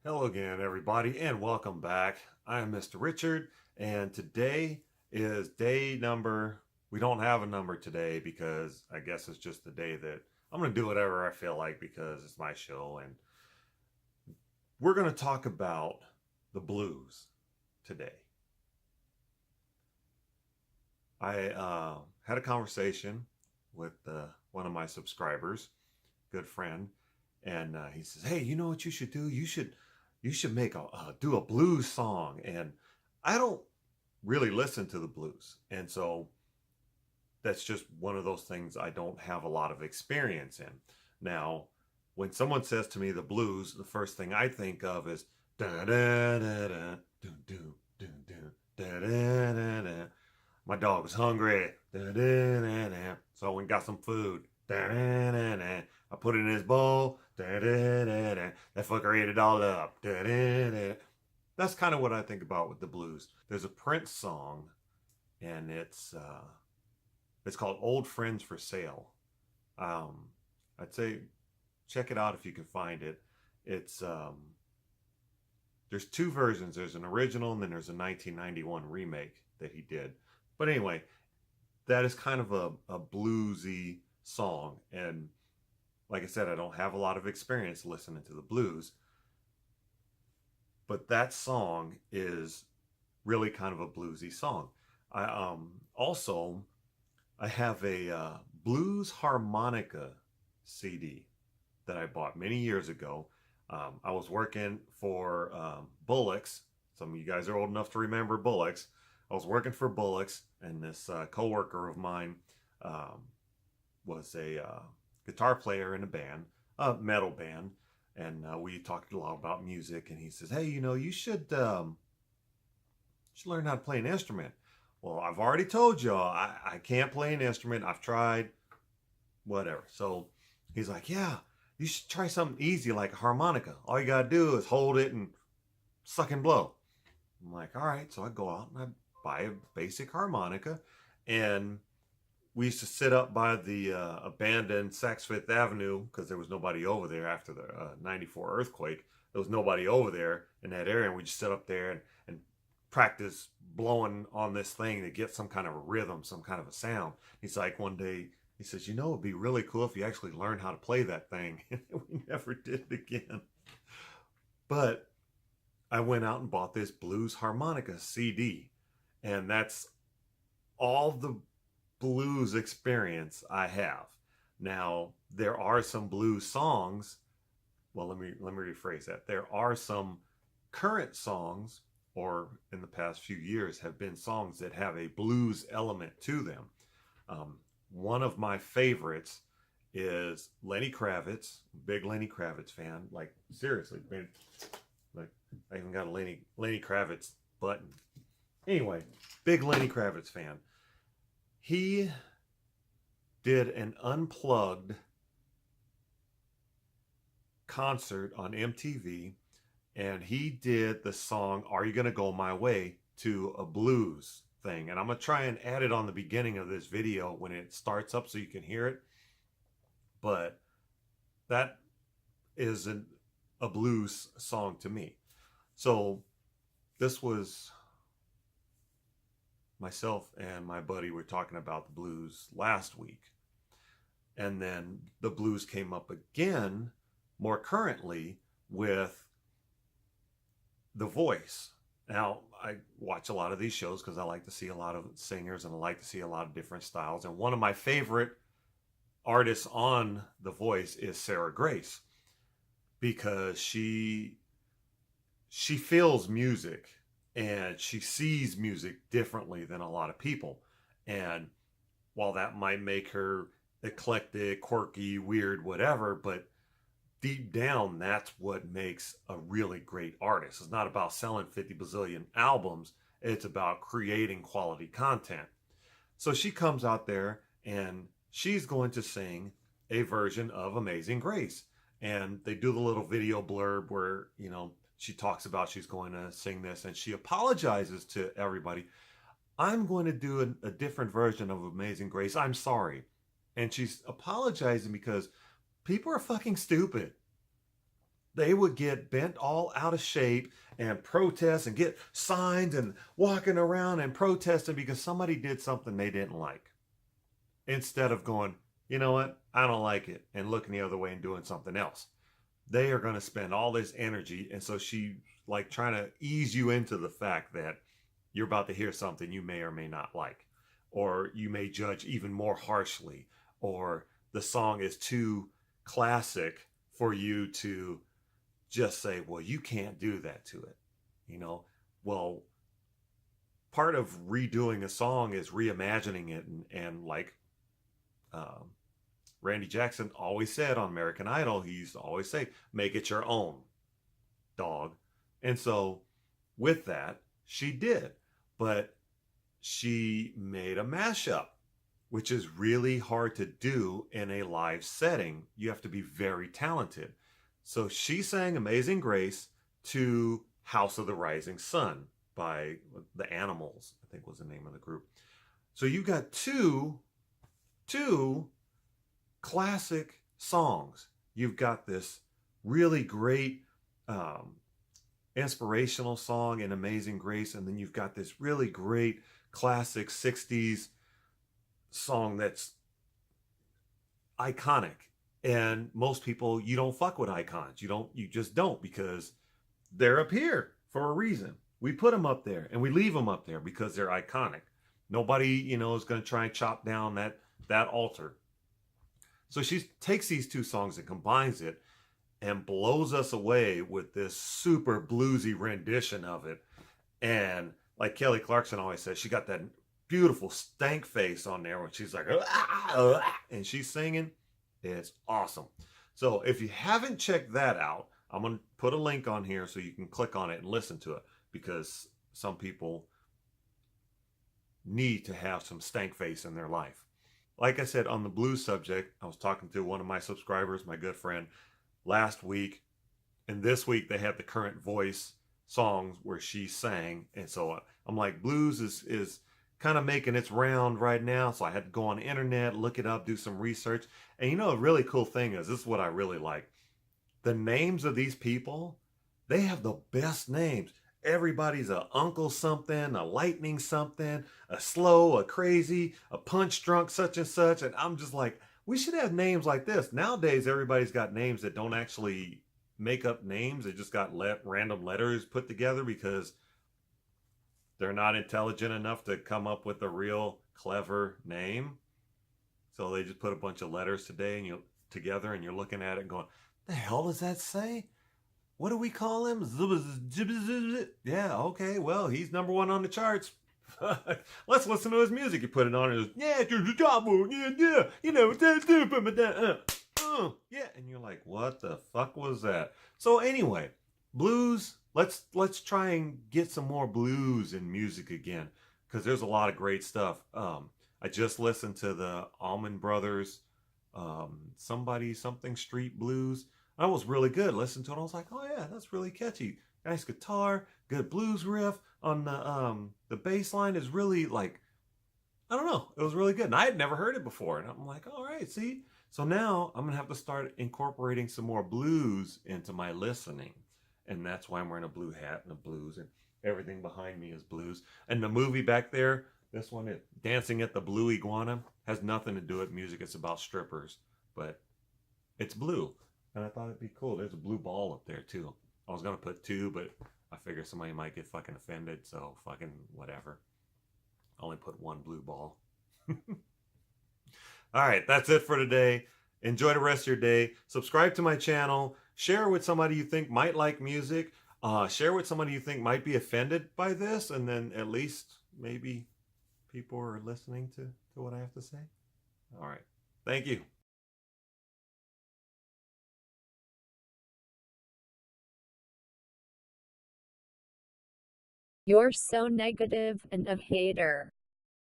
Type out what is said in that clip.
Hello again, everybody, and welcome back. I am Mr. Richard, and today is day number. We don't have a number today because I guess it's just the day that I'm going to do whatever I feel like because it's my show, and we're going to talk about the blues today. I had a conversation with one of my subscribers, good friend, and he says, "Hey, you know what you should do? You should make do a blues song." And I don't really listen to the blues, and so that's just one of those things I don't have a lot of experience in. Now, when someone says to me the blues, the first thing I think of is da da da da do do do do da da da da. My dog was hungry. Da, da, da, da. So I went and got some food. Da, da, da, da. I put it in his bowl. Da, da, da, da. That fucker ate it all up. Da, da, da. That's kind of what I think about with the blues. There's a Prince song, and it's called "Old Friends for Sale." I'd say check it out if you can find it. It's there's two versions. There's an original, and then there's a 1991 remake that he did. But anyway, that is kind of a bluesy song. And like I said, I don't have a lot of experience listening to the blues. But that song is really kind of a bluesy song. I also I have a blues harmonica CD that I bought many years ago. I was working for Bullocks. Some of you guys are old enough to remember Bullocks. I was working for Bullocks, and this coworker of mine was a guitar player in a band, a metal band, and we talked a lot about music. And he says, "Hey, you should learn how to play an instrument." Well, I've already told y'all I can't play an instrument. I've tried, whatever. So he's like, "Yeah, you should try something easy like a harmonica. All you gotta do is hold it and suck and blow." I'm like, "All right." So I go out and I buy a basic harmonica, and we used to sit up by the abandoned Saks Fifth Avenue because there was nobody over there after the '94 earthquake. There was nobody over there in that area, and we just sit up there and practice blowing on this thing to get some kind of a rhythm, some kind of a sound. He's like, one day, he says, "It'd be really cool if you actually learned how to play that thing." And we never did it again. But I went out and bought this blues harmonica CD, and that's all the blues experience I have. Now, there are some blues songs. Well, let me rephrase that. There are some current songs, or in the past few years, have been songs that have a blues element to them. One of my favorites is Lenny Kravitz. Big Lenny Kravitz fan. Like, seriously, man. Like, I even got a Lenny Kravitz button. Anyway, big Lenny Kravitz fan. He did an unplugged concert on MTV, and he did the song "Are You Gonna Go My Way" to a blues thing. And I'm gonna try and add it on the beginning of this video when it starts up so you can hear it. But that is a blues song to me. So this was myself and my buddy were talking about the blues last week. And then the blues came up again more currently with The Voice. Now, I watch a lot of these shows because I like to see a lot of singers and I like to see a lot of different styles. And one of my favorite artists on The Voice is Sarah Grace, because she feels music and she sees music differently than a lot of people. And while that might make her eclectic, quirky, weird, whatever, but deep down, that's what makes a really great artist. It's not about selling 50 bazillion albums. It's about creating quality content. So she comes out there and she's going to sing a version of Amazing Grace. And they do the little video blurb where, she talks about she's going to sing this, and she apologizes to everybody. "I'm going to do a different version of Amazing Grace. I'm sorry." And she's apologizing because people are fucking stupid. They would get bent all out of shape and protest and get signs and walking around and protesting because somebody did something they didn't like, instead of going, you know what, I don't like it, and looking the other way and doing something else. They are going to spend all this energy. And so she like trying to ease you into the fact that you're about to hear something you may or may not like, or you may judge even more harshly, or the song is too classic for you to just say, well, you can't do that to it. You know, well, part of redoing a song is reimagining it, and like um, Randy Jackson always said on American Idol, he used to always say, make it your own, dog. And so with that, she did. But she made a mashup, which is really hard to do in a live setting. You have to be very talented. So she sang Amazing Grace to House of the Rising Sun by the Animals, I think was the name of the group. So you got two classic songs. You've got this really great inspirational song in Amazing Grace, and then you've got this really great classic 60s song that's iconic. And most people, you don't fuck with icons. You just don't, because they're up here for a reason. We put them up there and we leave them up there because they're iconic. Nobody, is going to try and chop down that altar. So she takes these two songs and combines it and blows us away with this super bluesy rendition of it. And like Kelly Clarkson always says, she got that beautiful stank face on there when she's like, and she's singing. It's awesome. So if you haven't checked that out, I'm going to put a link on here so you can click on it and listen to it, because some people need to have some stank face in their life. Like I said, on the blues subject, I was talking to one of my subscribers, my good friend, last week. And this week they have the Current Voice songs where she sang. And so I'm like, blues is kind of making its round right now. So I had to go on the internet, look it up, do some research. And a really cool thing is, this is what I really like. The names of these people, they have the best names. Everybody's a uncle something, a lightning something, a slow, a crazy, a punch drunk such and such. And I'm just like, we should have names like this. Nowadays, everybody's got names that don't actually make up names. They just got random letters put together because they're not intelligent enough to come up with a real clever name. So they just put a bunch of letters together, and you're looking at it and going, the hell does that say? What do we call him? Yeah, okay, well, he's number one on the charts. Let's listen to his music. You put it on and goes, yeah, yeah, and you're like, what the fuck was that? So anyway, blues, let's try and get some more blues in music again, because there's a lot of great stuff. I just listened to the Allman Brothers something street blues. That was really good. Listened to it, I was like, oh yeah, that's really catchy. Nice guitar, good blues riff on the bass line is really like, I don't know, it was really good. And I had never heard it before. And I'm like, all right, see? So now I'm gonna have to start incorporating some more blues into my listening. And that's why I'm wearing a blue hat and a blues, and everything behind me is blues. And the movie back there, this one, Dancing at the Blue Iguana, has nothing to do with music. It's about strippers, but it's blue. And I thought it'd be cool. There's a blue ball up there too. I was gonna put two, but I figured somebody might get fucking offended, so fucking whatever. I only put one blue ball. All right, that's it for today. Enjoy the rest of your day. Subscribe to my channel. Share with somebody you think might like music. Share with somebody you think might be offended by this, and then at least maybe people are listening to what I have to say. All right. Thank you. You're so negative and a hater.